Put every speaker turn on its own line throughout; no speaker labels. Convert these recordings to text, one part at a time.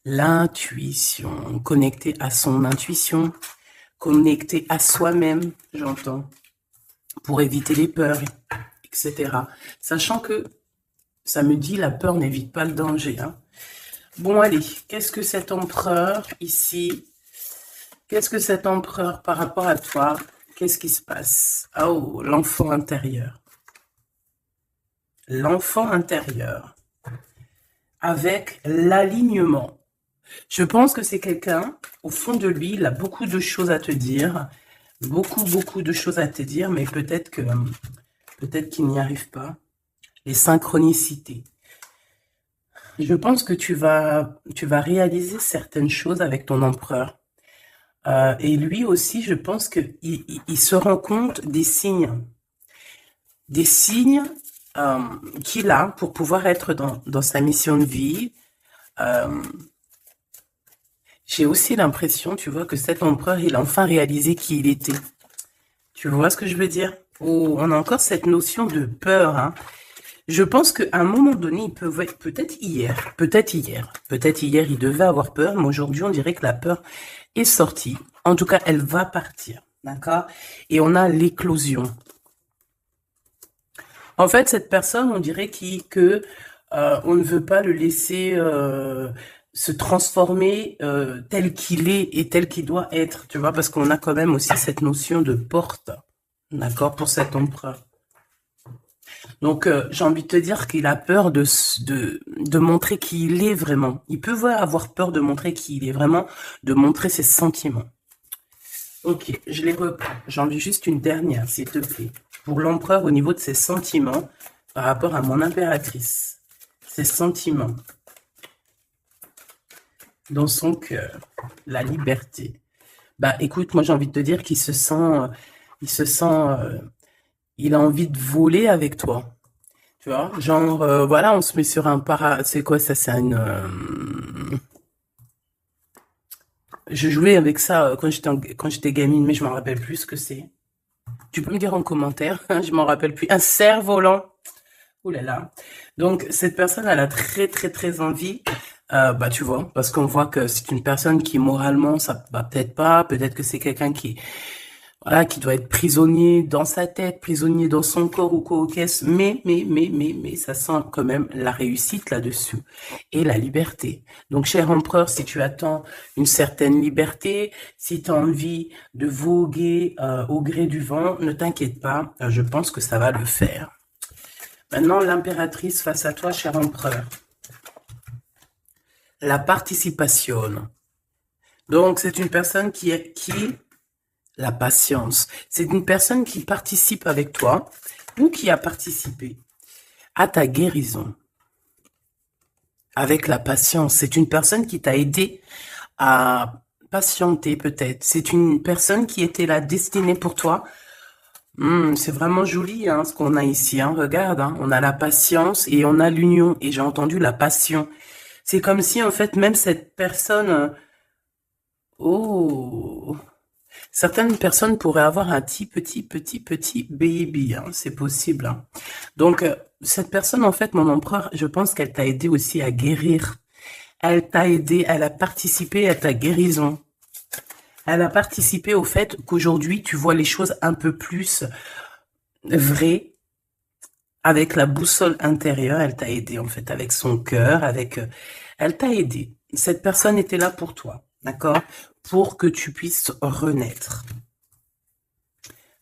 L'intuition, connecté à son intuition, connecté à soi-même, j'entends, pour éviter les peurs, etc. Sachant que ça me dit la peur n'évite pas le danger. Hein. Bon, allez, qu'est-ce que cet empereur ici, qu'est-ce que cet empereur par rapport à toi, qu'est-ce qui se passe? Oh, l'enfant intérieur. L'enfant intérieur. Avec l'alignement. Je pense que c'est quelqu'un, au fond de lui, il a beaucoup de choses à te dire, beaucoup de choses à te dire, mais peut-être qu'il n'y arrive pas. Les synchronicités. Je pense que tu vas réaliser certaines choses avec ton empereur. Et lui aussi, je pense qu'il se rend compte des signes qu'il a pour pouvoir être dans sa mission de vie. J'ai aussi l'impression, tu vois, que cet empereur, il a enfin réalisé qui il était. Tu vois ce que je veux dire? Oh, on a encore cette notion de peur. Hein. Je pense qu'à un moment donné, il peut être peut-être hier, il devait avoir peur, mais aujourd'hui, on dirait que la peur est sortie. En tout cas, elle va partir, d'accord? Et on a l'éclosion. En fait, cette personne, on dirait on ne veut pas le laisser se transformer tel qu'il est et tel qu'il doit être, tu vois, parce qu'on a quand même aussi cette notion de porte, d'accord, pour cet empereur. Donc, j'ai envie de te dire qu'il a peur de montrer qui il est vraiment. Il peut avoir peur de montrer qui il est vraiment, de montrer ses sentiments. Ok, je les reprends. J'en veux juste une dernière, s'il te plaît. Pour l'empereur, au niveau de ses sentiments, par rapport à mon impératrice. Ses sentiments. Dans son cœur. La liberté. Bah, écoute, moi, j'ai envie de te dire qu'il se sent... il a envie de voler avec toi. Tu vois, genre, voilà, on se met sur un c'est quoi ça? C'est je jouais avec ça quand j'étais gamine, mais je m'en rappelle plus ce que c'est. Tu peux me dire en commentaire, je m'en rappelle plus. Un cerf-volant. Ouh là là. Donc, cette personne, elle a très envie, bah, tu vois, parce qu'on voit que c'est une personne qui, moralement, ça va peut-être pas, peut-être que c'est quelqu'un voilà, qui doit être prisonnier dans sa tête, prisonnier dans son corps ou quoi au caisse, mais, ça sent quand même la réussite là-dessus et la liberté. Donc, cher empereur, si tu attends une certaine liberté, si tu as envie de voguer au gré du vent, ne t'inquiète pas, je pense que ça va le faire. Maintenant, l'impératrice face à toi, cher empereur. La participation. Donc, c'est une personne la patience. C'est une personne qui participe avec toi ou qui a participé à ta guérison. Avec la patience. C'est une personne qui t'a aidé à patienter peut-être. C'est une personne qui était là destinée pour toi. C'est vraiment joli hein, ce qu'on a ici. Hein. Regarde, hein, on a la patience et on a l'union. Et j'ai entendu la passion. C'est comme si en fait même cette personne... Oh, certaines personnes pourraient avoir un petit baby, hein, c'est possible. Hein. Donc, cette personne, en fait, mon empereur, je pense qu'elle t'a aidé aussi à guérir. Elle t'a aidé, elle a participé à ta guérison. Elle a participé au fait qu'aujourd'hui, tu vois les choses un peu plus vraies. Avec la boussole intérieure, elle t'a aidé, en fait, avec son cœur, elle t'a aidé. Cette personne était là pour toi, d'accord? Pour que tu puisses renaître.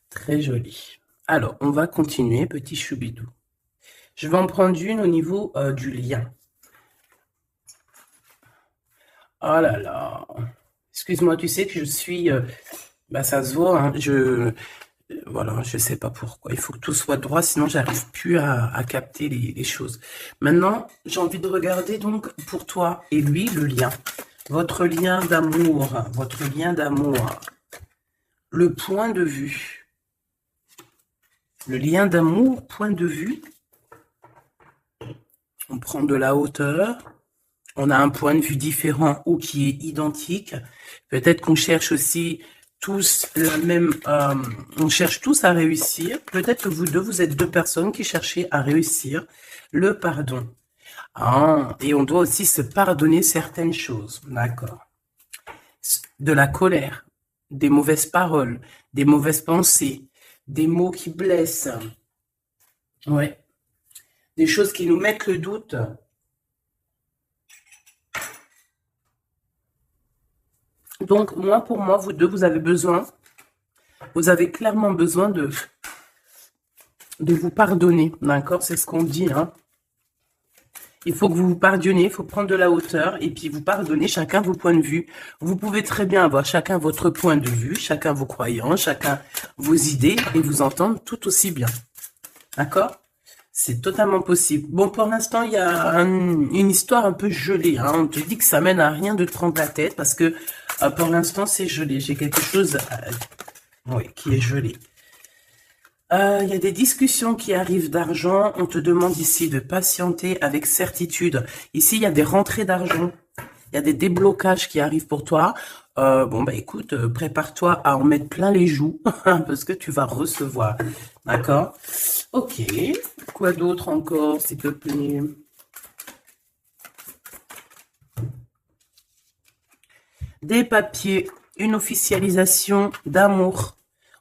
Très joli. Alors, on va continuer, petit choubidou. Je vais en prendre une au niveau du lien. Oh là là. Excuse-moi, tu sais que je suis... bah, ça se voit, hein, voilà, je sais pas pourquoi. Il faut que tout soit droit, sinon j'arrive plus à capter les choses. Maintenant, j'ai envie de regarder donc pour toi et lui le lien. Votre lien d'amour, le point de vue. Le lien d'amour, point de vue. On prend de la hauteur. On a un point de vue différent ou qui est identique. Peut-être qu'on cherche aussi tous la même... on cherche tous à réussir. Peut-être que vous êtes deux personnes qui cherchez à réussir le pardon. Ah, et on doit aussi se pardonner certaines choses. D'accord. De la colère, des mauvaises paroles, des mauvaises pensées, des mots qui blessent. Ouais. Des choses qui nous mettent le doute. Donc, moi, pour moi, vous deux, vous avez clairement besoin de vous pardonner, d'accord? C'est ce qu'on dit, hein. Il faut que vous vous pardonniez, il faut prendre de la hauteur et puis vous pardonner chacun vos points de vue. Vous pouvez très bien avoir chacun votre point de vue, chacun vos croyances, chacun vos idées et vous entendre tout aussi bien, d'accord? C'est totalement possible. Bon, pour l'instant, il y a une histoire un peu gelée, hein. On te dit que ça mène à rien de te prendre la tête parce que pour l'instant, c'est gelé. J'ai quelque chose oui, qui est gelé. Il y a des discussions qui arrivent d'argent. On te demande ici de patienter avec certitude. Ici, il y a des rentrées d'argent. Il y a des déblocages qui arrivent pour toi. Bon, bah écoute, prépare-toi à en mettre plein les joues parce que tu vas recevoir. D'accord? Ok. Quoi d'autre encore, s'il te plaît? Des papiers, une officialisation d'amour.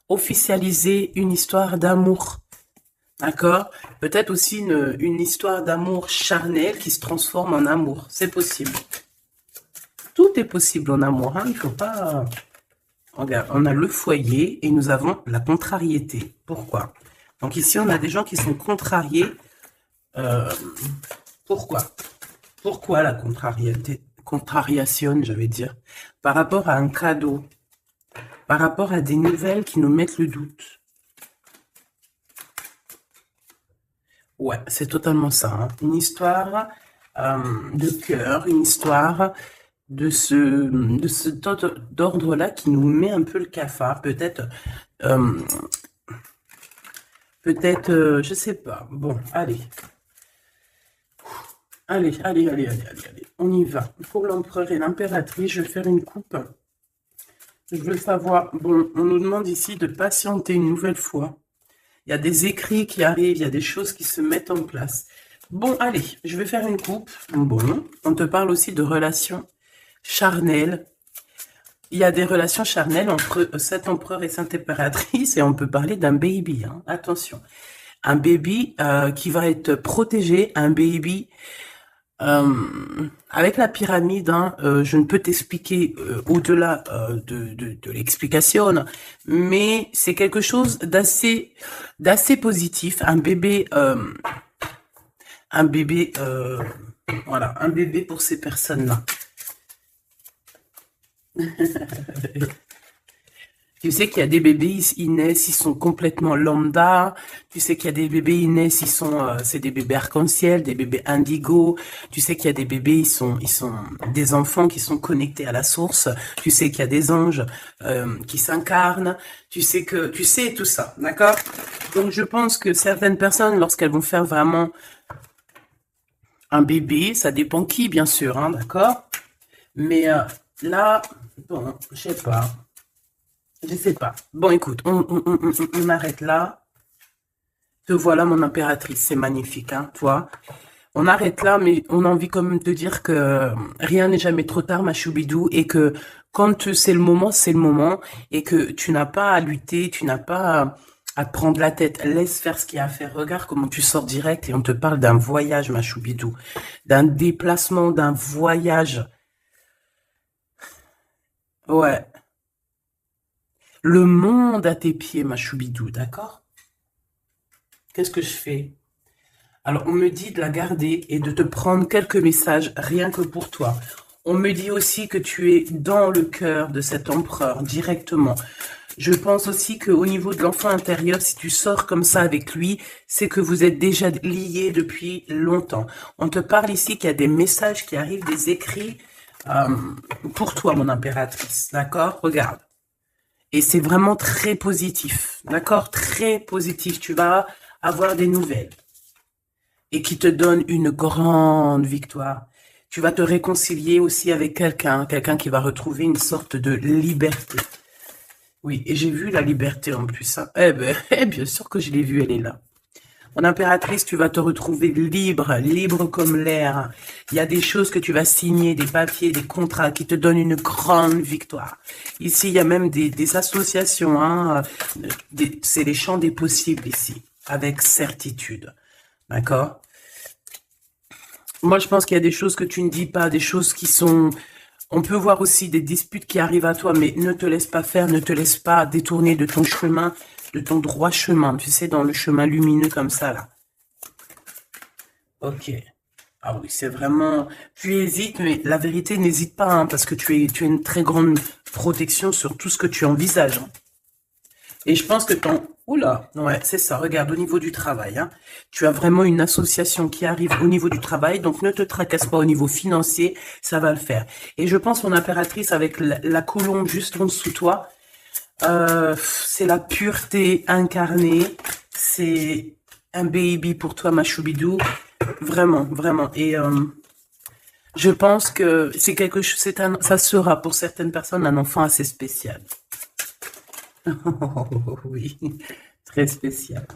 Officialiser une histoire d'amour. D'accord? Peut-être aussi une histoire d'amour charnel qui se transforme en amour. C'est possible. Tout est possible en amour. Hein? Il ne faut pas... Regarde, on a le foyer et nous avons la contrariété. Pourquoi? Donc ici, on a des gens qui sont contrariés. Pourquoi? Pourquoi la contrariation, je vais dire, par rapport à un cadeau, par rapport à des nouvelles qui nous mettent le doute. Ouais, c'est totalement ça. Hein. Une histoire de cœur, une histoire de cet ordre-là qui nous met un peu le cafard. Peut-être, je sais pas. Bon, allez. Allez. On y va. Pour l'empereur et l'impératrice, je vais faire une coupe. Je veux savoir, bon, on nous demande ici de patienter une nouvelle fois. Il y a des écrits qui arrivent, il y a des choses qui se mettent en place. Bon, allez, je vais faire une coupe. Bon, on te parle aussi de relations charnelles. Il y a des relations charnelles entre cet empereur et cette impératrice et on peut parler d'un baby. Hein. Attention, un baby qui va être protégé, un baby... avec la pyramide, hein, je ne peux t'expliquer au-delà de l'explication, mais c'est quelque chose d'assez positif. Un bébé, voilà, un bébé pour ces personnes-là. Tu sais qu'il y a des bébés, ils naissent, ils sont complètement lambda. Tu sais qu'il y a des bébés, ils naissent, c'est des bébés arc-en-ciel, des bébés indigo. Tu sais qu'il y a des bébés, ils sont des enfants qui sont connectés à la source. Tu sais qu'il y a des anges qui s'incarnent. Tu sais tout ça, d'accord? Donc je pense que certaines personnes, lorsqu'elles vont faire vraiment un bébé, ça dépend qui, bien sûr, hein, d'accord? Mais là, bon, je sais pas. Je sais pas. Bon, écoute, on arrête là. Te voilà, mon impératrice. C'est magnifique, hein, toi. On arrête là, mais on a envie quand même de dire que rien n'est jamais trop tard, ma choubidou, et que quand c'est le moment, et que tu n'as pas à lutter, tu n'as pas à te prendre la tête. Laisse faire ce qu'il y a à faire. Regarde comment tu sors direct et on te parle d'un voyage, ma choubidou. D'un déplacement, d'un voyage. Ouais. Le monde à tes pieds, ma choubidou, d'accord? Qu'est-ce que je fais? Alors, on me dit de la garder et de te prendre quelques messages rien que pour toi. On me dit aussi que tu es dans le cœur de cet empereur directement. Je pense aussi qu'au niveau de l'enfant intérieur, si tu sors comme ça avec lui, c'est que vous êtes déjà liés depuis longtemps. On te parle ici qu'il y a des messages qui arrivent, des écrits pour toi, mon impératrice, d'accord? Regarde. Et c'est vraiment très positif, d'accord? Très positif. Tu vas avoir des nouvelles. Et qui te donne une grande victoire. Tu vas te réconcilier aussi avec quelqu'un qui va retrouver une sorte de liberté. Oui, et j'ai vu la liberté en plus. Hein. Bien sûr que je l'ai vue, elle est là. Mon impératrice, tu vas te retrouver libre, libre comme l'air. Il y a des choses que tu vas signer, des papiers, des contrats qui te donnent une grande victoire. Ici, il y a même des associations, hein, c'est les champs des possibles ici, avec certitude. D'accord? Moi, je pense qu'il y a des choses que tu ne dis pas, des choses qui sont... On peut voir aussi des disputes qui arrivent à toi, mais ne te laisse pas faire, ne te laisse pas détourner de ton chemin, de ton droit chemin, tu sais, dans le chemin lumineux comme ça, là. Ok. Ah oui, c'est vraiment... Tu hésites, mais la vérité, n'hésite pas, hein, parce que tu as une très grande protection sur tout ce que tu envisages, hein. Et je pense que ton... Oula, ouais, c'est ça, regarde, au niveau du travail, hein, tu as vraiment une association qui arrive au niveau du travail, donc ne te tracasse pas au niveau financier, ça va le faire. Et je pense, mon impératrice, avec la colombe juste en dessous de toi, c'est la pureté incarnée, c'est un baby pour toi, ma choubidou, vraiment, vraiment. Et je pense que c'est quelque chose, ça sera pour certaines personnes un enfant assez spécial. Oui, très spécial.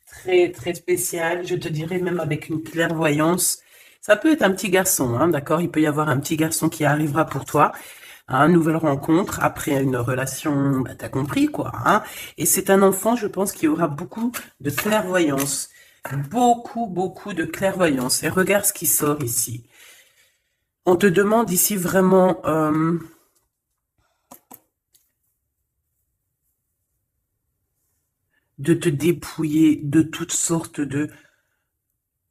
Très, très spécial. Je te dirais même avec une clairvoyance. Ça peut être un petit garçon, hein, d'accord? Il peut y avoir un petit garçon qui arrivera pour toi à une nouvelle rencontre après une relation, bah, t'as compris quoi, hein? Et c'est un enfant, je pense, qui aura beaucoup de clairvoyance. Beaucoup, beaucoup de clairvoyance. Et regarde ce qui sort ici. On te demande ici vraiment... de te dépouiller de toutes sortes de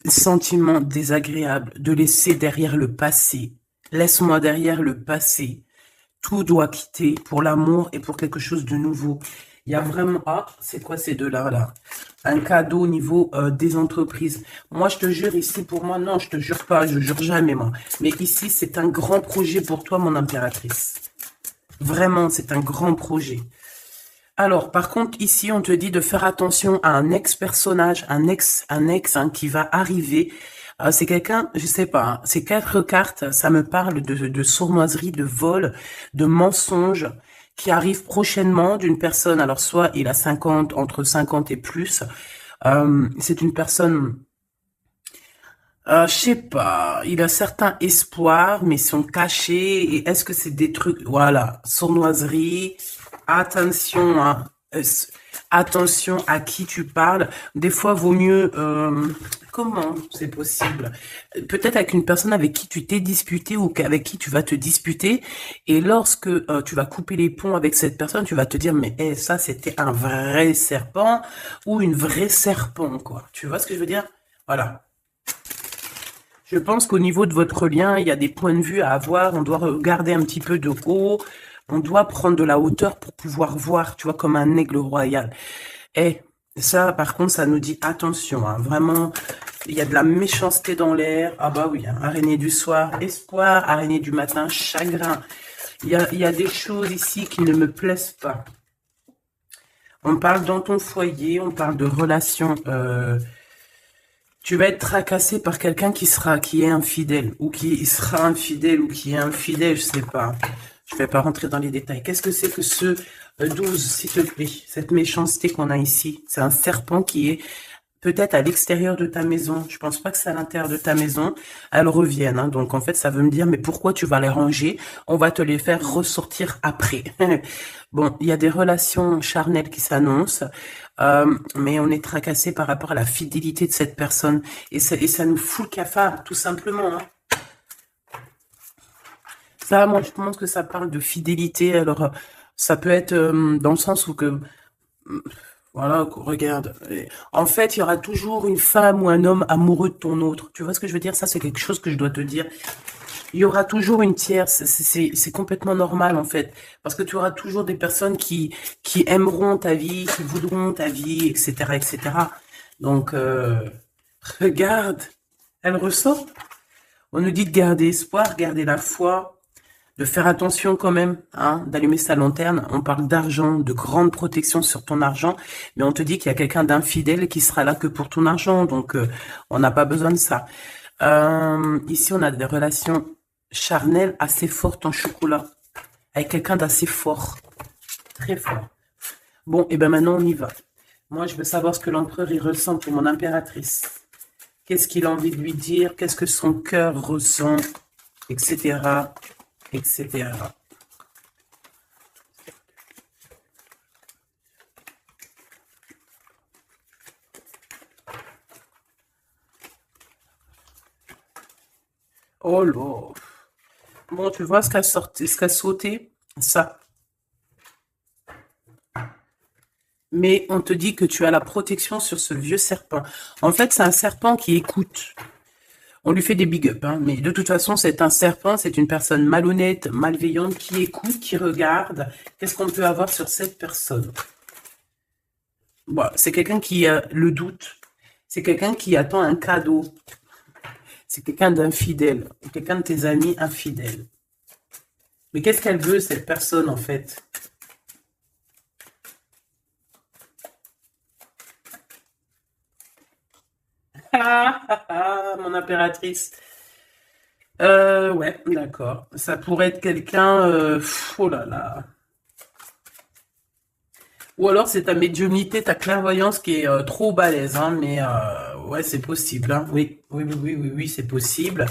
sentiments désagréables, de laisser derrière le passé. Laisse-moi derrière le passé. Tout doit quitter pour l'amour et pour quelque chose de nouveau. Il y a vraiment... Ah, c'est quoi ces deux-là, là? Un cadeau au niveau des entreprises. Moi, je te jure, ici, pour moi, non, je te jure pas, je jure jamais, moi. Mais ici, c'est un grand projet pour toi, mon impératrice. Vraiment, c'est un grand projet. Alors, par contre, ici, on te dit de faire attention à un ex-personnage, un ex hein, qui va arriver. C'est quelqu'un, je sais pas, hein, ces 4 cartes, ça me parle de sournoiserie, de vol, de mensonge qui arrive prochainement d'une personne. Alors, soit il a 50, entre 50 et plus. C'est une personne... je sais pas, il a certains espoirs, mais sont cachés. Et est-ce que c'est des trucs... Voilà, sournoiserie... Attention, hein, attention à qui tu parles. Des fois, vaut mieux... comment c'est possible? Peut-être avec une personne avec qui tu t'es disputé ou avec qui tu vas te disputer. Et lorsque tu vas couper les ponts avec cette personne, tu vas te dire, mais ça, c'était un vrai serpent ou une vraie serpent, quoi. Tu vois ce que je veux dire? Voilà. Je pense qu'au niveau de votre lien, il y a des points de vue à avoir. On doit regarder un petit peu de haut. On doit prendre de la hauteur pour pouvoir voir, tu vois, comme un aigle royal. Et ça, par contre, ça nous dit attention, hein, vraiment, il y a de la méchanceté dans l'air. Ah bah oui, hein, araignée du soir, espoir, araignée du matin, chagrin. Il y a des choses ici qui ne me plaisent pas. On parle dans ton foyer, on parle de relations... tu vas être tracassé par quelqu'un qui est infidèle, ou qui sera infidèle, ou qui est infidèle, je sais pas. Je vais pas rentrer dans les détails. Qu'est-ce que c'est que ce 12, s'il te plaît? Cette méchanceté qu'on a ici. C'est un serpent qui est peut-être à l'extérieur de ta maison. Je pense pas que c'est à l'intérieur de ta maison. Elles reviennent, hein. Donc, en fait, ça veut me dire, mais pourquoi tu vas les ranger? On va te les faire ressortir après. Bon, il y a des relations charnelles qui s'annoncent. Mais on est tracassé par rapport à la fidélité de cette personne. Et ça nous fout le cafard, tout simplement, hein. Ça, moi, je pense que ça parle de fidélité. Alors, ça peut être dans le sens où que... Voilà, regarde. En fait, il y aura toujours une femme ou un homme amoureux de ton autre. Tu vois ce que je veux dire? Ça, c'est quelque chose que je dois te dire. Il y aura toujours une tierce. C'est complètement normal, en fait. Parce que tu auras toujours des personnes qui aimeront ta vie, qui voudront ta vie, etc., etc. Donc, regarde. Elle ressort. On nous dit de garder espoir, garder la foi, de faire attention quand même, hein, d'allumer sa lanterne. On parle d'argent, de grande protection sur ton argent, mais on te dit qu'il y a quelqu'un d'infidèle qui sera là que pour ton argent, donc on n'a pas besoin de ça. Ici, on a des relations charnelles assez fortes en chocolat, avec quelqu'un d'assez fort, très fort. Bon, et ben maintenant on y va. Moi, je veux savoir ce que l'empereur il ressent pour mon impératrice. Qu'est-ce qu'il a envie de lui dire? Qu'est-ce que son cœur ressent? Etc. Etc. Oh là. Bon, tu vois ce qu'a sorti, ce qu'a sauté? Ça. Mais on te dit que tu as la protection sur ce vieux serpent. En fait, c'est un serpent qui écoute. On lui fait des big up, hein, mais de toute façon, c'est un serpent, c'est une personne malhonnête, malveillante, qui écoute, qui regarde. Qu'est-ce qu'on peut avoir sur cette personne? Bon, c'est quelqu'un qui a le doute. C'est quelqu'un qui attend un cadeau. C'est quelqu'un d'infidèle. Quelqu'un de tes amis infidèles. Mais qu'est-ce qu'elle veut, cette personne, en fait? Mon impératrice. Ouais, d'accord. Ça pourrait être quelqu'un... oh là là. Ou alors c'est ta médiumnité, ta clairvoyance qui est trop balèze, hein, mais ouais, c'est possible, hein. Oui, oui, oui, oui, oui, oui, c'est possible.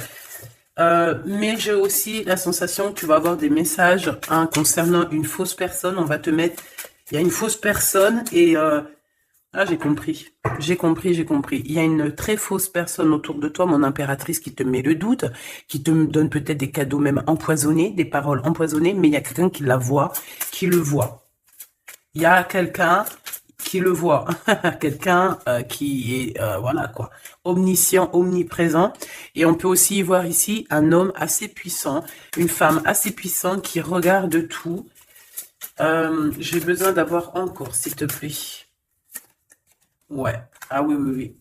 Mais j'ai aussi la sensation que tu vas avoir des messages, hein, concernant une fausse personne. On va te mettre... Il y a une fausse personne et... ah, j'ai compris. J'ai compris, j'ai compris. Il y a une très fausse personne autour de toi, mon impératrice, qui te met le doute, qui te donne peut-être des cadeaux même empoisonnés, des paroles empoisonnées, mais il y a quelqu'un qui la voit, qui le voit. Il y a quelqu'un qui le voit, quelqu'un qui est, voilà quoi, omniscient, omniprésent. Et on peut aussi y voir ici un homme assez puissant, une femme assez puissante qui regarde tout. J'ai besoin d'avoir encore, s'il te plaît. Ouais, ah oui, oui, oui.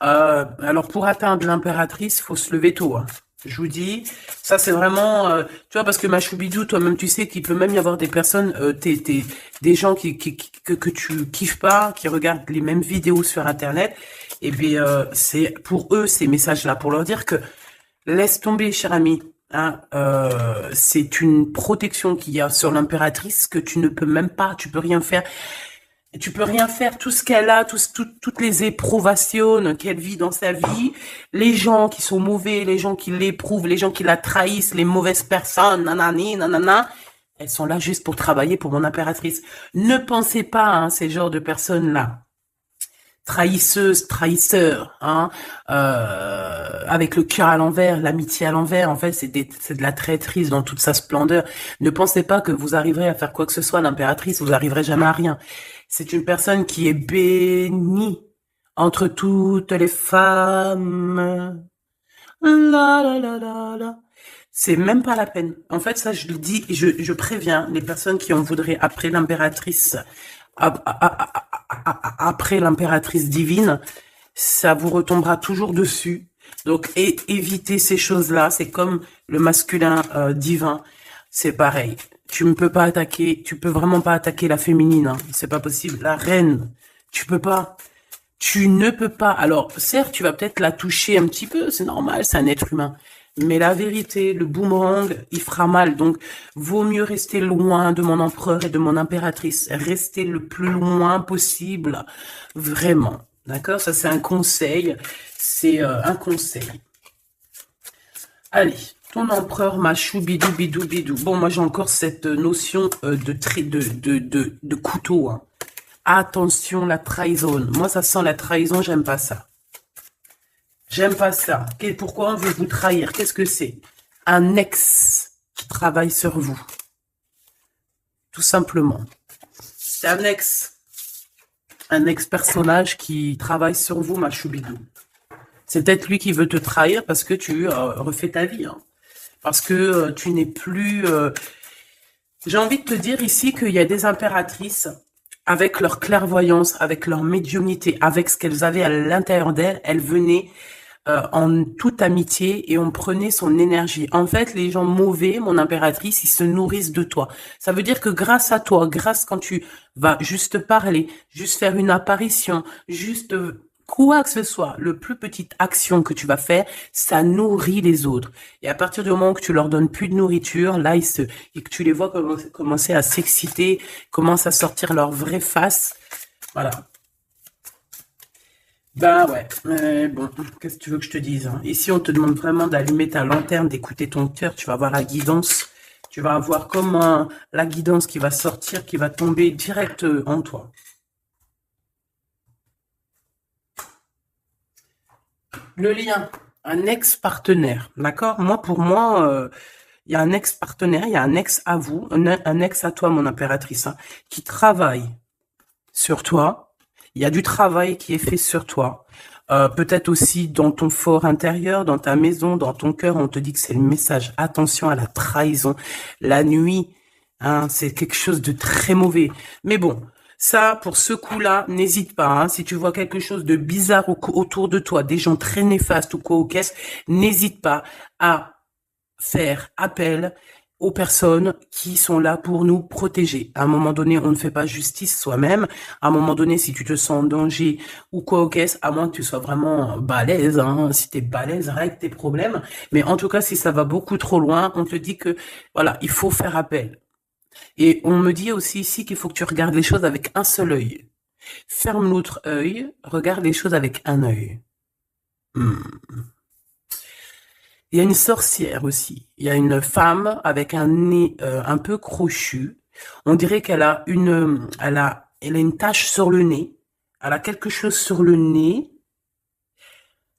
Alors pour atteindre l'impératrice, faut se lever tôt, hein. Je vous dis, ça c'est vraiment, tu vois, parce que ma choubidou, toi-même tu sais qu'il peut même y avoir des personnes, des gens que tu kiffes pas, qui regardent les mêmes vidéos sur internet, et bien c'est pour eux ces messages-là, pour leur dire que laisse tomber, cher ami, hein, c'est une protection qu'il y a sur l'impératrice que tu ne peux même pas, tu peux rien faire. Et tu peux rien faire, tout ce qu'elle a, toutes les éprouvations qu'elle vit dans sa vie, les gens qui sont mauvais, les gens qui l'éprouvent, les gens qui la trahissent, les mauvaises personnes, nanani, nanana, elles sont là juste pour travailler pour mon impératrice. Ne pensez pas, hein, ces genres de personnes-là, trahisseuses, trahisseurs, hein, avec le cœur à l'envers, l'amitié à l'envers, en fait, c'est de la traîtrise dans toute sa splendeur. Ne pensez pas que vous arriverez à faire quoi que ce soit, l'impératrice, vous arriverez jamais à rien. C'est une personne qui est bénie entre toutes les femmes. La la la la la. C'est même pas la peine. En fait, ça, je le dis, je préviens les personnes qui en voudraient après l'impératrice, après l'impératrice divine, ça vous retombera toujours dessus. Donc, évitez ces choses-là. C'est comme le masculin divin. C'est pareil. Tu ne peux pas attaquer, tu peux vraiment pas attaquer la féminine, hein. C'est pas possible. La reine, tu peux pas. Tu ne peux pas. Alors, certes, tu vas peut-être la toucher un petit peu, c'est normal, c'est un être humain. Mais la vérité, le boomerang, il fera mal. Donc, vaut mieux rester loin de mon empereur et de mon impératrice. Rester le plus loin possible. Vraiment. D'accord? Ça, c'est un conseil. C'est un conseil. Allez. Ton empereur, machou, bidou, bidou, bidou. Bon, moi, j'ai encore cette notion de couteau, hein. Attention, la trahison. Moi, ça sent la trahison, j'aime pas ça. J'aime pas ça. Pourquoi on veut vous trahir? Qu'est-ce que c'est? Un ex qui travaille sur vous. Tout simplement. C'est un ex. Un ex-personnage qui travaille sur vous, ma choubidou. C'est peut-être lui qui veut te trahir parce que tu refais ta vie, hein. Parce que tu n'es plus... J'ai envie de te dire ici qu'il y a des impératrices, avec leur clairvoyance, avec leur médiumnité, avec ce qu'elles avaient à l'intérieur d'elles, elles venaient en toute amitié et on prenait son énergie. En fait, les gens mauvais, mon impératrice, ils se nourrissent de toi. Ça veut dire que grâce à toi, grâce quand tu vas juste parler, juste faire une apparition, juste quoi que ce soit, le plus petite action que tu vas faire, ça nourrit les autres. Et à partir du moment où tu leur donnes plus de nourriture, là, et que tu les vois commencer à s'exciter, commencent à sortir leur vraie face, voilà. Ben ouais, bon, qu'est-ce que tu veux que je te dise, hein? Ici, on te demande vraiment d'allumer ta lanterne, d'écouter ton cœur. Tu vas avoir la guidance. Tu vas avoir comme la guidance qui va sortir, qui va tomber direct en toi. Le lien, un ex-partenaire, d'accord? Moi, pour moi, il y a un ex-partenaire, il y a un ex à vous, un ex à toi, mon impératrice, hein, qui travaille sur toi. Il y a du travail qui est fait sur toi. Peut-être aussi dans ton fort intérieur, dans ta maison, dans ton cœur, on te dit que c'est le message. Attention à la trahison. La nuit, hein, c'est quelque chose de très mauvais. Mais bon, ça, pour ce coup-là, n'hésite pas. Hein, si tu vois quelque chose de bizarre autour de toi, des gens très néfastes ou quoi au caisse, n'hésite pas à faire appel aux personnes qui sont là pour nous protéger. À un moment donné, on ne fait pas justice soi-même. À un moment donné, si tu te sens en danger ou quoi au caisse, à moins que tu sois vraiment balèze, hein, si t'es balèze, règle tes problèmes. Mais en tout cas, si ça va beaucoup trop loin, on te dit que, voilà, il faut faire appel. Et on me dit aussi ici qu'il faut que tu regardes les choses avec un seul œil. Ferme l'autre œil, regarde les choses avec un œil. Hmm. Il y a une sorcière aussi. Il y a une femme avec un nez un peu crochu. On dirait elle a une tache sur le nez. Elle a quelque chose sur le nez.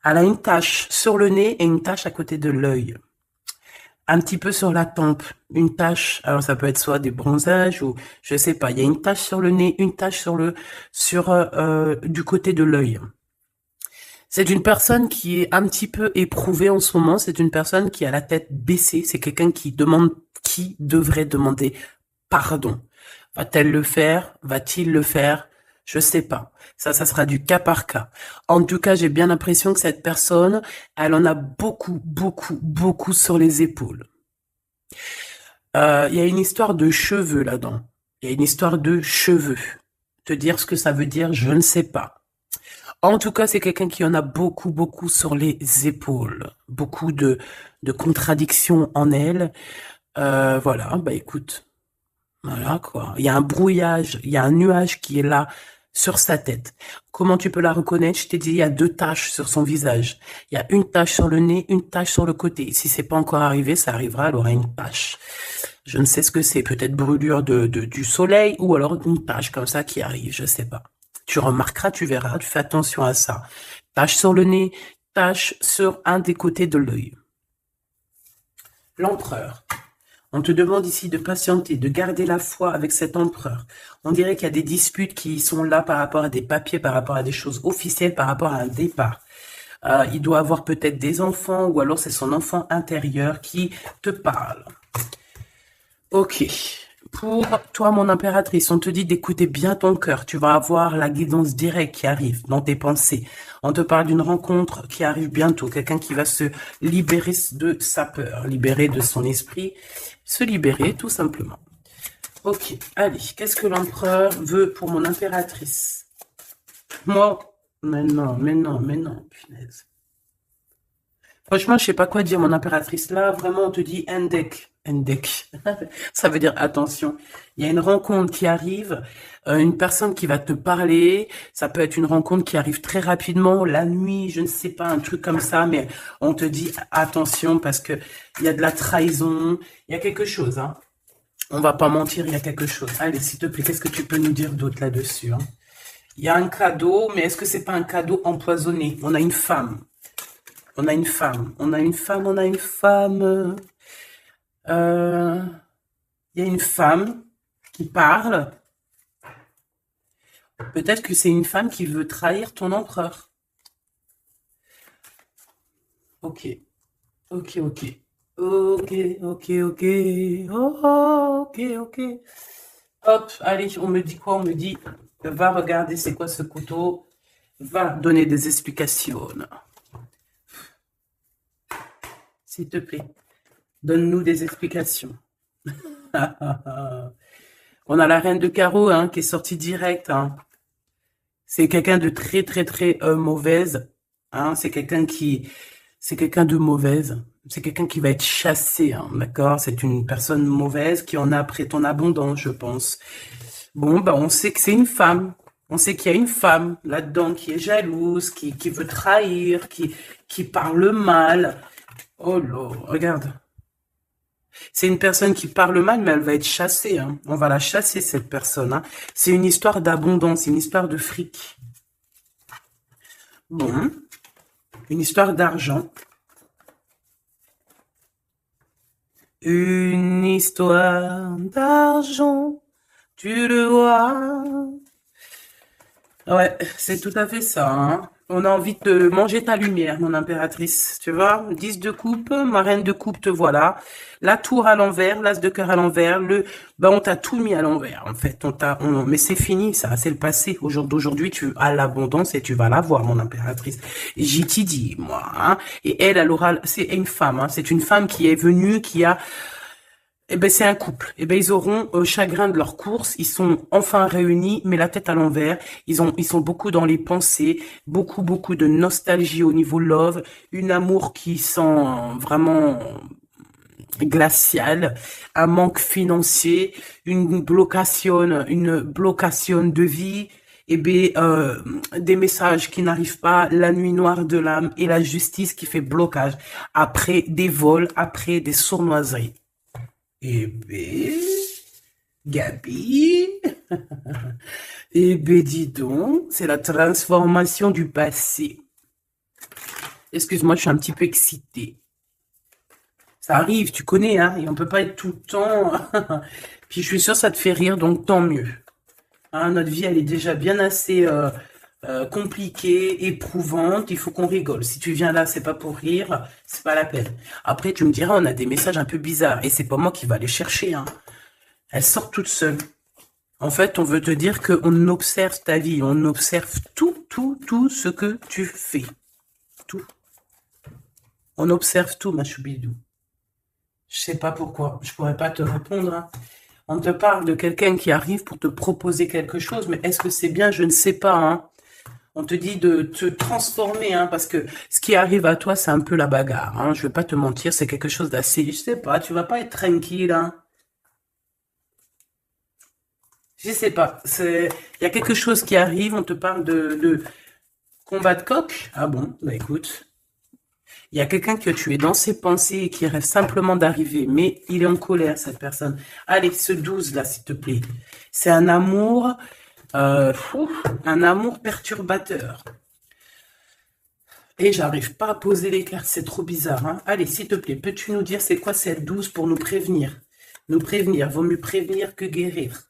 Elle a une tache sur le nez et une tache à côté de l'œil. Un petit peu sur la tempe, une tache. Alors ça peut être soit des bronzages ou je sais pas. Il y a une tache sur le nez, une tache sur du côté de l'œil. C'est une personne qui est un petit peu éprouvée en ce moment. C'est une personne qui a la tête baissée. C'est quelqu'un qui devrait demander pardon. Va-t-elle le faire? Va-t-il le faire? Je sais pas. Ça sera du cas par cas. En tout cas, j'ai bien l'impression que cette personne, elle en a beaucoup, beaucoup, beaucoup sur les épaules. Il y a une histoire de cheveux là-dedans. Il y a une histoire de cheveux. Te dire ce que ça veut dire, je ne sais pas. En tout cas, c'est quelqu'un qui en a beaucoup, beaucoup sur les épaules. Beaucoup de contradictions en elle. Voilà, bah écoute, voilà quoi. Il y a un brouillage, il y a un nuage qui est là sur sa tête. Comment tu peux la reconnaître? Je t'ai dit, il y a deux taches sur son visage. Il y a une tache sur le nez, une tache sur le côté. Si c'est pas encore arrivé, ça arrivera, elle aura une tache. Je ne sais ce que c'est, peut-être brûlure du soleil ou alors une tache comme ça qui arrive, je sais pas. Tu remarqueras, tu verras, tu fais attention à ça. Tache sur le nez, tache sur un des côtés de l'œil. L'empereur. On te demande ici de patienter, de garder la foi avec cet empereur. On dirait qu'il y a des disputes qui sont là par rapport à des papiers, par rapport à des choses officielles, par rapport à un départ. Il doit avoir peut-être des enfants ou alors c'est son enfant intérieur qui te parle. Ok. Pour toi, mon impératrice, on te dit d'écouter bien ton cœur. Tu vas avoir la guidance directe qui arrive dans tes pensées. On te parle d'une rencontre qui arrive bientôt. Quelqu'un qui va se libérer de sa peur, libérer de son esprit, se libérer tout simplement. Ok, allez, qu'est-ce que l'empereur veut pour mon impératrice? Moi, mais non, punaise. Franchement, je sais pas quoi dire, mon impératrice. Là, vraiment, on te dit Endek. Endek. Ça veut dire attention. Il y a une rencontre qui arrive, une personne qui va te parler. Ça peut être une rencontre qui arrive très rapidement, la nuit, je ne sais pas, un truc comme ça, mais on te dit attention parce que il y a de la trahison, il y a quelque chose, hein. On va pas mentir, il y a quelque chose. Allez, s'il te plaît, qu'est-ce que tu peux nous dire d'autre là-dessus, hein? Il y a un cadeau, mais est-ce que c'est pas un cadeau empoisonné? On a une femme. On a une femme. On a une femme, on a une femme. Il y a une femme qui parle. Peut-être que c'est une femme qui veut trahir ton empereur. Ok. Ok, ok. Ok, ok, ok. Oh, ok, ok. Hop, allez, on me dit quoi? On me dit, va regarder c'est quoi ce couteau. Va donner des explications. S'il te plaît, donne-nous des explications. On a la reine de carreau hein, qui est sortie direct. Hein. C'est quelqu'un de très, très, très mauvaise. Hein. C'est quelqu'un de mauvaise. C'est quelqu'un qui va être chassé, hein, d'accord? C'est une personne mauvaise qui en a après ton abondance, je pense. Bon, bah, on sait que c'est une femme. On sait qu'il y a une femme là-dedans qui est jalouse, qui veut trahir, qui parle mal. Oh là, regarde. C'est une personne qui parle mal, mais elle va être chassée. Hein. On va la chasser, cette personne. Hein. C'est une histoire d'abondance, une histoire de fric. Bon, une histoire d'argent. Une histoire d'argent, tu le vois. Ouais, c'est tout à fait ça. Hein. On a envie de manger ta lumière, mon impératrice. Tu vois, 10 de coupe, ma reine de coupe, te voilà. La tour à l'envers, l'as de cœur à l'envers, on t'a tout mis à l'envers, en fait. Mais c'est fini, ça, c'est le passé. D'aujourd'hui, tu as l'abondance et tu vas l'avoir, mon impératrice. J'y t'y dis, moi. Hein. Et elle aura, c'est une femme, hein. C'est une femme qui est venue, qui a eh ben, c'est un couple. Eh ben, ils auront chagrin de leur course. Ils sont enfin réunis, mais la tête à l'envers. Ils sont beaucoup dans les pensées, beaucoup de nostalgie au niveau love, une amour qui sent vraiment glacial, un manque financier, une blocation de vie. Eh ben, des messages qui n'arrivent pas, la nuit noire de l'âme et la justice qui fait blocage après des vols, après des sournoiseries. Eh ben, Gabi, eh ben, dis donc, c'est la transformation du passé. Excuse-moi, je suis un petit peu excitée. Ça arrive, tu connais, hein, et on peut pas être tout le temps. Puis je suis sûre que ça te fait rire, donc tant mieux. Hein, notre vie, elle est déjà bien assez compliquée, éprouvante. Il faut qu'on rigole. Si tu viens là, c'est pas pour rire, c'est pas la peine. Après, tu me diras, on a des messages un peu bizarres, et c'est pas moi qui va les chercher. Hein. Elle sort toute seule. En fait, on veut te dire qu'on observe ta vie, on observe tout ce que tu fais. Tout. On observe tout, ma choubidou. Je sais pas pourquoi, je pourrais pas te répondre. Hein. On te parle de quelqu'un qui arrive pour te proposer quelque chose, mais est-ce que c'est bien? Je ne sais pas. Hein. On te dit de te transformer, hein, parce que ce qui arrive à toi, c'est un peu la bagarre. Hein. Je vais pas te mentir, c'est quelque chose d'assez... Je sais pas, tu vas pas être tranquille. Hein. Je sais pas. Il y a quelque chose qui arrive, on te parle de combat de coq. Ah bon, bah écoute. Il y a quelqu'un que tu es dans ses pensées et qui rêve simplement d'arriver, mais il est en colère, cette personne. Allez, ce 12 là, s'il te plaît. C'est un amour, un amour perturbateur. Et j'arrive pas à poser les cartes, c'est trop bizarre. Hein. Allez, s'il te plaît, peux-tu nous dire c'est quoi cette 12 pour nous prévenir? Nous prévenir, vaut mieux prévenir que guérir.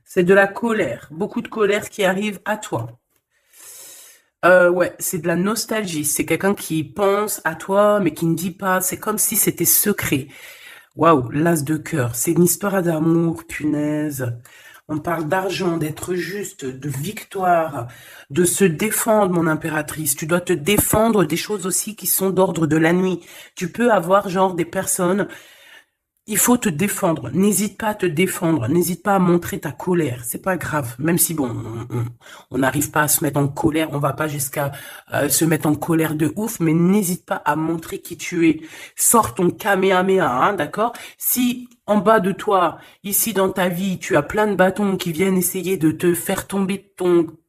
C'est de la colère, beaucoup de colère qui arrive à toi. Ouais, c'est de la nostalgie. C'est quelqu'un qui pense à toi, mais qui ne dit pas. C'est comme si c'était secret. Waouh, l'as de cœur. C'est une histoire d'amour, punaise. On parle d'argent, d'être juste, de victoire, de se défendre, mon impératrice. Tu dois te défendre des choses aussi qui sont d'ordre de la nuit. Tu peux avoir genre des personnes... Il faut te défendre. N'hésite pas à te défendre. N'hésite pas à montrer ta colère. C'est pas grave. Même si bon, on n'arrive pas à se mettre en colère, on va pas jusqu'à se mettre en colère de ouf, mais n'hésite pas à montrer qui tu es. Sors ton kamehameha, hein, d'accord? Si en bas de toi, ici dans ta vie, tu as plein de bâtons qui viennent essayer de te faire tomber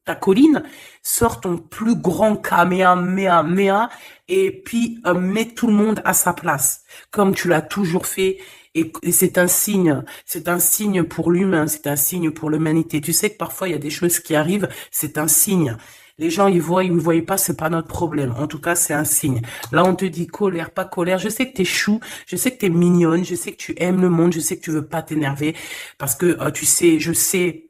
ta colline, sors ton plus grand kamehameha et puis mets tout le monde à sa place, comme tu l'as toujours fait. Et c'est un signe pour l'humain, c'est un signe pour l'humanité. Tu sais que parfois il y a des choses qui arrivent, c'est un signe. Les gens, ils ne voient pas, c'est pas notre problème. En tout cas, c'est un signe. Là, on te dit colère, pas colère. Je sais que t'es chou, je sais que t'es mignonne, je sais que tu aimes le monde, je sais que tu veux pas t'énerver. Parce que, tu sais, je sais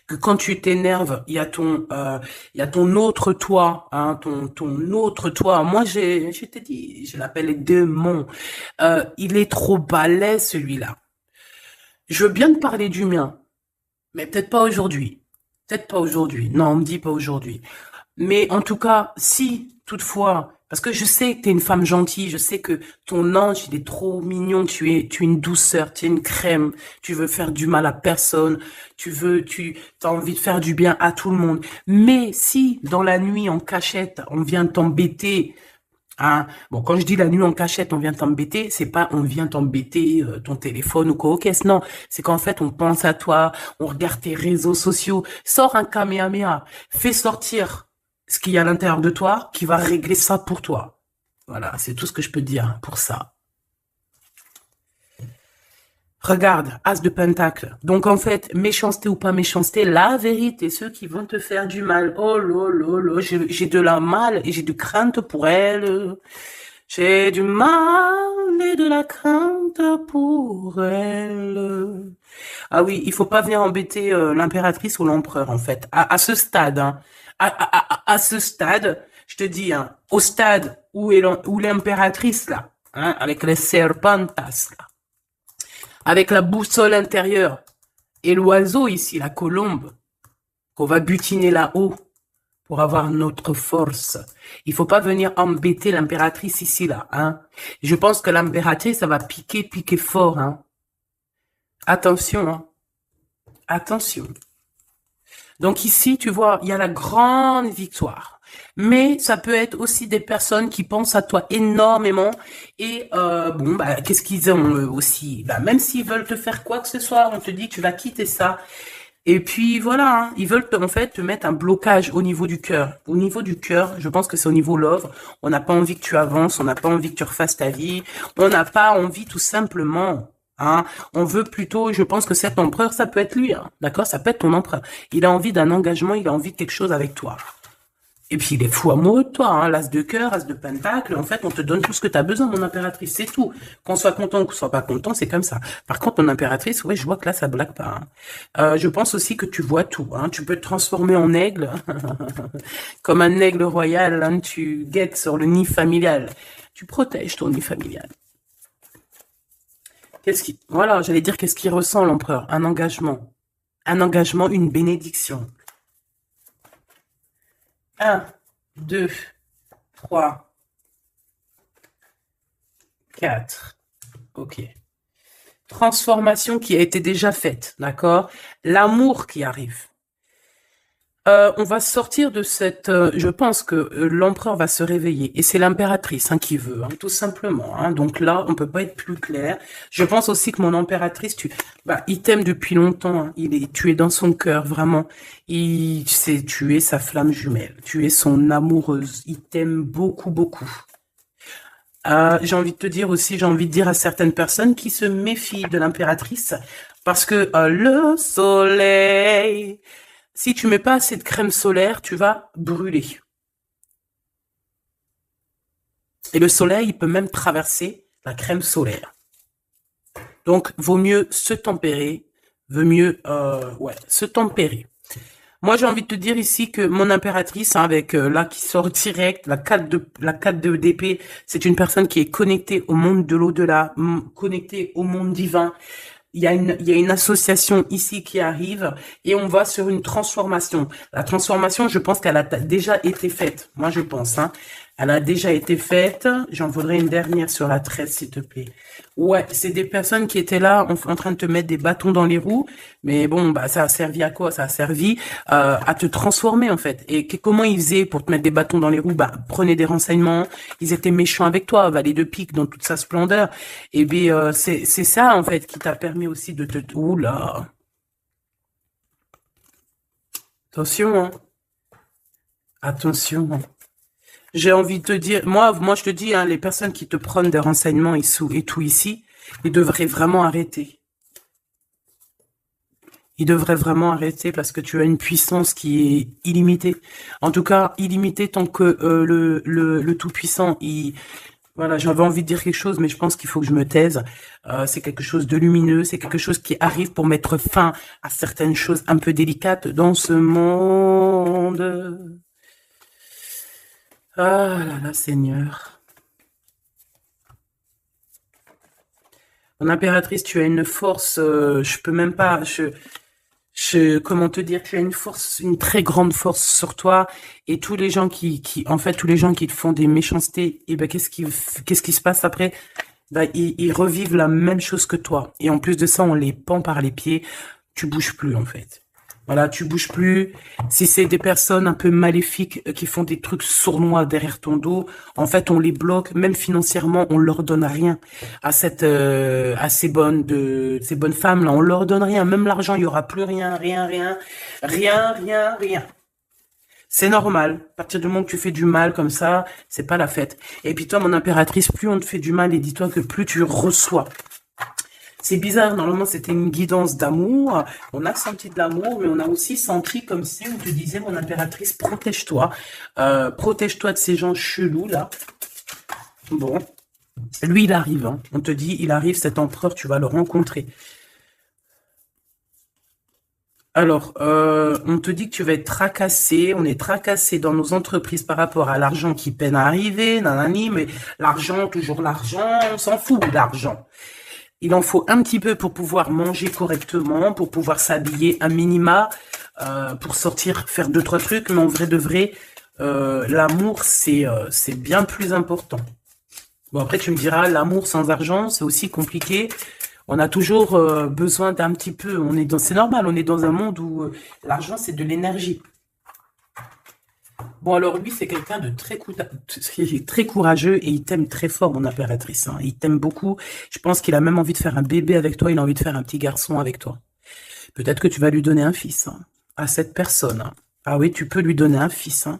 que quand tu t'énerves, il y a ton autre toi, hein, ton autre toi. Moi, je t'ai dit, je l'appelle démon. Il est trop balèze, celui-là. Je veux bien te parler du mien, mais peut-être pas aujourd'hui. Peut-être pas aujourd'hui. Non, on me dit pas aujourd'hui. Mais en tout cas, si, toutefois, parce que je sais que tu es une femme gentille, je sais que ton ange, il est trop mignon, tu es une douceur, tu es une crème, tu veux faire du mal à personne, tu as envie de faire du bien à tout le monde. Mais si, dans la nuit, en cachette, on vient t'embêter Hein. Bon, quand je dis la nuit en cachette, on vient t'embêter, c'est pas on vient t'embêter ton téléphone ou quoi, ok, non, c'est qu'en fait on pense à toi, on regarde tes réseaux sociaux, sors un kamehameha, fais sortir ce qu'il y a à l'intérieur de toi qui va régler ça pour toi. Voilà, c'est tout ce que je peux te dire pour ça. Regarde, As de Pentacle. Donc en fait, méchanceté ou pas méchanceté, la vérité, ceux qui vont te faire du mal, oh là, j'ai de la mal et j'ai de crainte pour elle. J'ai du mal et de la crainte pour elle. Ah oui, il faut pas venir embêter l'impératrice ou l'empereur en fait. À ce stade, hein, à ce stade, je te dis, hein, au stade où l'impératrice là, hein, avec les serpentas là, avec la boussole intérieure et l'oiseau ici, la colombe, qu'on va butiner là-haut pour avoir notre force. Il faut pas venir embêter l'impératrice ici, là. Hein. Je pense que l'impératrice, ça va piquer fort. Hein. Attention. Hein. Attention. Donc ici, tu vois, il y a la grande victoire. Mais ça peut être aussi des personnes qui pensent à toi énormément. Et bon, bah, qu'est-ce qu'ils ont aussi, bah, même s'ils veulent te faire quoi que ce soit, on te dit tu vas quitter ça. Et puis voilà, hein, ils veulent en fait te mettre un blocage au niveau du cœur. Au niveau du cœur, je pense que c'est au niveau love. On n'a pas envie que tu avances, on n'a pas envie que tu refasses ta vie, on n'a pas envie tout simplement. Hein, on veut plutôt, je pense que cet empereur, ça peut être lui, hein, d'accord, ça peut être ton empereur. Il a envie d'un engagement, il a envie de quelque chose avec toi. Et puis il est fou amoureux de toi, hein, l'as de cœur, as de pentacle, en fait on te donne tout ce que tu as besoin, mon impératrice, c'est tout. Qu'on soit content ou qu'on soit pas content, c'est comme ça. Par contre, mon impératrice, ouais, je vois que là ça blague pas. Hein. Je pense aussi que tu vois tout, hein. Tu peux te transformer en aigle, comme un aigle royal, hein, tu guettes sur le nid familial. Tu protèges ton nid familial. Voilà, j'allais dire qu'est-ce qu'il ressent l'empereur, un engagement, une bénédiction. 1, 2, 3, 4. Ok. Transformation qui a été déjà faite, d'accord? L'amour qui arrive. On va sortir de cette... je pense que l'empereur va se réveiller. Et c'est l'impératrice hein, qui veut, hein, tout simplement. Hein. Donc là, on peut pas être plus clair. Je pense aussi que mon impératrice, il t'aime depuis longtemps. Hein. Tu es dans son cœur, vraiment. Tu es sa flamme jumelle. Tu es son amoureuse. Il t'aime beaucoup, beaucoup. J'ai envie de te dire aussi, j'ai envie de dire à certaines personnes qui se méfient de l'impératrice. Parce que le soleil... Si tu mets pas assez de crème solaire, tu vas brûler. Et le soleil, il peut même traverser la crème solaire. Donc, vaut mieux se tempérer, se tempérer. Moi, j'ai envie de te dire ici que mon impératrice, hein, avec là qui sort direct, la 4 de d'épée, c'est une personne qui est connectée au monde de l'au-delà, connectée au monde divin. Il y a une association ici qui arrive et on va sur une transformation. La transformation, je pense qu'elle a déjà été faite. Moi, je pense, hein. Elle a déjà été faite. J'en voudrais une dernière sur la 13, s'il te plaît. Ouais, c'est des personnes qui étaient là en train de te mettre des bâtons dans les roues. Mais bon, bah, ça a servi à quoi? Ça a servi à te transformer, en fait. Et comment ils faisaient pour te mettre des bâtons dans les roues? Bah, prenez des renseignements. Ils étaient méchants avec toi, valet de pique dans toute sa splendeur. Et bien, c'est ça, en fait, qui t'a permis aussi de te... Oula! Attention, hein. Attention, hein. J'ai envie de te dire, moi je te dis, hein, les personnes qui te prennent des renseignements et tout ici, ils devraient vraiment arrêter. Ils devraient vraiment arrêter parce que tu as une puissance qui est illimitée. En tout cas, illimitée tant que le Tout-Puissant, voilà, j'avais envie de dire quelque chose, mais je pense qu'il faut que je me taise. C'est quelque chose de lumineux, c'est quelque chose qui arrive pour mettre fin à certaines choses un peu délicates dans ce monde. Ah là là, Seigneur. Mon impératrice, tu as une force, je peux même pas, comment te dire, tu as une force, une très grande force sur toi, et tous les gens tous les gens qui te font des méchancetés, et ben, qu'est-ce qui se passe après? Ben, ils revivent la même chose que toi. Et en plus de ça, on les pend par les pieds, tu bouges plus, en fait. Voilà, tu bouges plus. Si c'est des personnes un peu maléfiques qui font des trucs sournois derrière ton dos, en fait, on les bloque, même financièrement, on leur donne rien à à ces bonnes femmes là, on leur donne rien, même l'argent, il y aura plus rien, rien. C'est normal. À partir du moment que tu fais du mal comme ça, c'est pas la fête. Et puis toi, mon impératrice, plus on te fait du mal, et dis-toi que plus tu reçois. C'est bizarre, normalement c'était une guidance d'amour, on a senti de l'amour, mais on a aussi senti comme si on te disait, mon impératrice, protège-toi, protège-toi de ces gens chelous là. Bon, lui il arrive, hein. On te dit, il arrive, cet empereur, tu vas le rencontrer. Alors, on te dit que tu vas être tracassé, on est tracassé dans nos entreprises par rapport à l'argent qui peine à arriver, nanani, mais l'argent, toujours l'argent, on s'en fout de l'argent. Il en faut un petit peu pour pouvoir manger correctement, pour pouvoir s'habiller un minima, pour sortir, faire deux, trois trucs. Mais en vrai de vrai, l'amour, c'est bien plus important. Bon, après, tu me diras, l'amour sans argent, c'est aussi compliqué. On a toujours besoin d'un petit peu. C'est normal, on est dans un monde où l'argent, c'est de l'énergie. Bon, alors lui, c'est quelqu'un de très courageux et il t'aime très fort, mon impératrice, hein. Il t'aime beaucoup. Je pense qu'il a même envie de faire un bébé avec toi. Il a envie de faire un petit garçon avec toi. Peut-être que tu vas lui donner un fils, hein, à cette personne, hein. Ah oui, tu peux lui donner un fils, hein.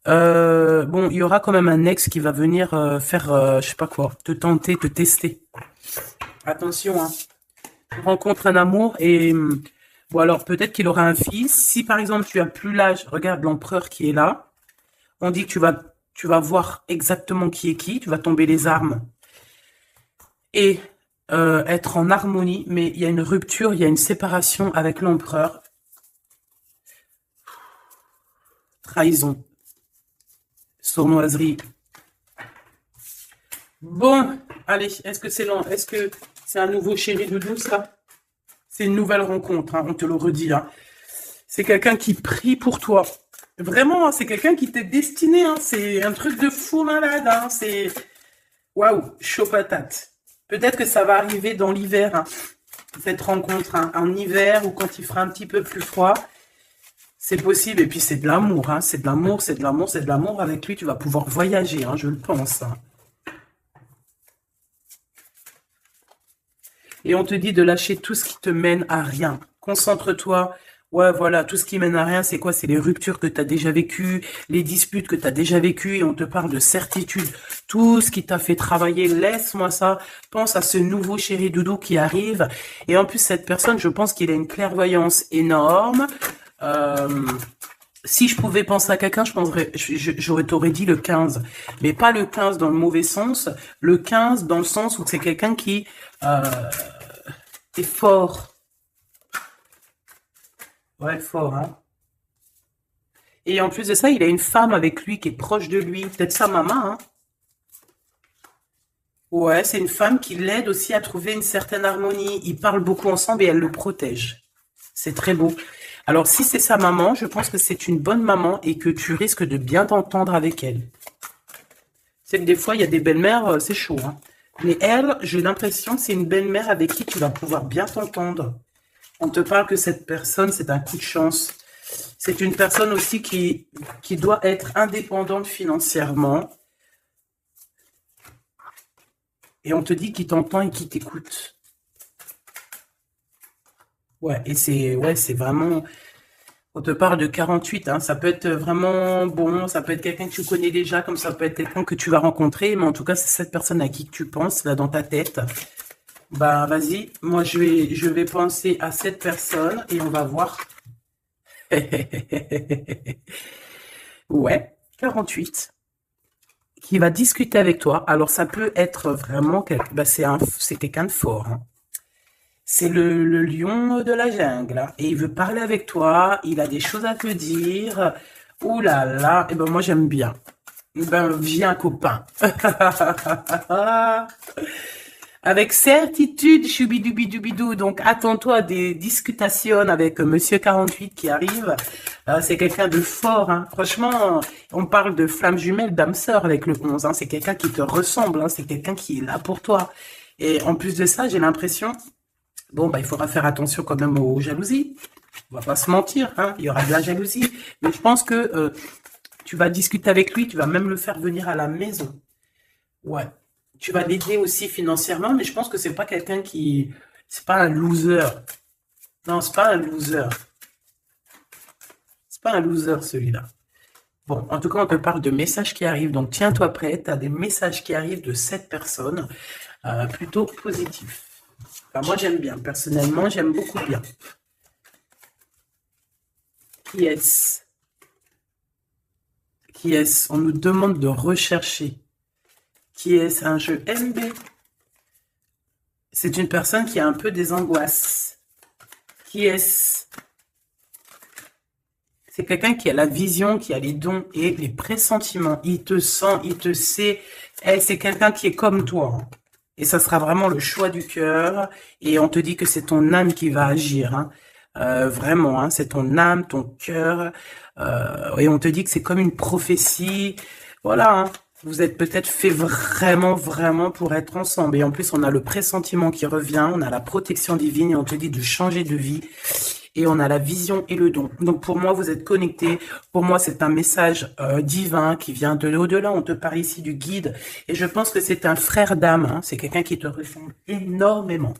Bon, il y aura quand même un ex qui va venir faire, je sais pas quoi, te tenter, te tester. Attention, hein. Tu rencontres un amour et... Bon, alors peut-être qu'il aura un fils. Si par exemple tu as plus l'âge, regarde l'empereur qui est là. On dit que tu vas voir exactement qui est qui. Tu vas tomber les armes et être en harmonie. Mais il y a une rupture, il y a une séparation avec l'empereur. Trahison. Sournoiserie. Bon, allez, est-ce que c'est lent? Est-ce que c'est un nouveau chéri doudou, ça? C'est une nouvelle rencontre, hein, on te le redit, hein. C'est quelqu'un qui prie pour toi. Vraiment, hein, c'est quelqu'un qui t'est destiné, hein. C'est un truc de fou malade, hein. C'est... Waouh, chaud patate. Peut-être que ça va arriver dans l'hiver, hein, cette rencontre, hein, en hiver ou quand il fera un petit peu plus froid. C'est possible. Et puis c'est de l'amour, hein. C'est de l'amour, c'est de l'amour, c'est de l'amour. Avec lui, tu vas pouvoir voyager, hein, je le pense, hein. Et on te dit de lâcher tout ce qui te mène à rien. Concentre-toi. Ouais, voilà, tout ce qui mène à rien, c'est quoi? C'est les ruptures que tu as déjà vécues, les disputes que tu as déjà vécues, et on te parle de certitude. Tout ce qui t'a fait travailler, laisse-moi ça. Pense à ce nouveau chéri doudou qui arrive. Et en plus, cette personne, je pense qu'il a une clairvoyance énorme. Si je pouvais penser à quelqu'un, t'aurais dit le 15. Mais pas le 15 dans le mauvais sens. Le 15 dans le sens où c'est quelqu'un qui est fort. Ouais, fort, hein. Et en plus de ça, il a une femme avec lui qui est proche de lui. Peut-être sa maman, hein. Ouais, c'est une femme qui l'aide aussi à trouver une certaine harmonie. Ils parlent beaucoup ensemble et elle le protège. C'est très beau. Alors, si c'est sa maman, je pense que c'est une bonne maman et que tu risques de bien t'entendre avec elle. C'est que des fois, il y a des belles-mères, c'est chaud, hein. Mais elle, j'ai l'impression que c'est une belle-mère avec qui tu vas pouvoir bien t'entendre. On te parle que cette personne, c'est un coup de chance. C'est une personne aussi qui doit être indépendante financièrement. Et on te dit qu'il t'entend et qu'il t'écoute. Ouais, et c'est vraiment... On te parle de 48, hein. Ça peut être vraiment bon, ça peut être quelqu'un que tu connais déjà, comme ça peut être quelqu'un que tu vas rencontrer, mais en tout cas, c'est cette personne à qui tu penses, là, dans ta tête. Bah, vas-y, moi, je vais penser à cette personne et on va voir. Ouais, 48. Qui va discuter avec toi. Alors, ça peut être vraiment... Bah, c'est quelqu'un de fort, hein. C'est le lion de la jungle, hein. Et il veut parler avec toi. Il a des choses à te dire. Ouh là là. Et ben moi j'aime bien. Ben viens copain. Avec certitude, choubidoubidou. Donc attends-toi à des discutations avec Monsieur 48 qui arrive. C'est quelqu'un de fort, hein. Franchement, on parle de flamme jumelle, d'âme sœur avec le 11, hein. C'est quelqu'un qui te ressemble, hein. C'est quelqu'un qui est là pour toi. Et en plus de ça, j'ai l'impression Bon, bah, il faudra faire attention quand même aux jalousies. On va pas se mentir, hein, il y aura de la jalousie. Mais je pense que tu vas discuter avec lui, tu vas même le faire venir à la maison. Ouais. Tu vas l'aider aussi financièrement, mais je pense que c'est pas quelqu'un qui... C'est pas un loser. Non, c'est pas un loser. C'est pas un loser, celui-là. Bon, en tout cas, on te parle de messages qui arrivent. Donc, tiens-toi prêt. Tu as des messages qui arrivent de cette personne, plutôt positifs. Enfin, moi, j'aime bien. Personnellement, j'aime beaucoup bien. Qui est-ce? Qui est-ce? On nous demande de rechercher. Qui est-ce? Un jeu MB. C'est une personne qui a un peu des angoisses. Qui est-ce? C'est quelqu'un qui a la vision, qui a les dons et les pressentiments. Il te sent, il te sait. C'est quelqu'un qui est comme toi. Et ça sera vraiment le choix du cœur. Et on te dit que c'est ton âme qui va agir. Hein. Vraiment, hein, c'est ton âme, ton cœur. Et on te dit que c'est comme une prophétie. Voilà, hein. Vous êtes peut-être fait vraiment, vraiment pour être ensemble. Et en plus, on a le pressentiment qui revient, on a la protection divine et on te dit de changer de vie. Et on a la vision et le don. Donc pour moi, vous êtes connectés. Pour moi, c'est un message divin qui vient de l'au-delà. On te parle ici du guide. Et je pense que c'est un frère d'âme. Hein. C'est quelqu'un qui te ressemble énormément.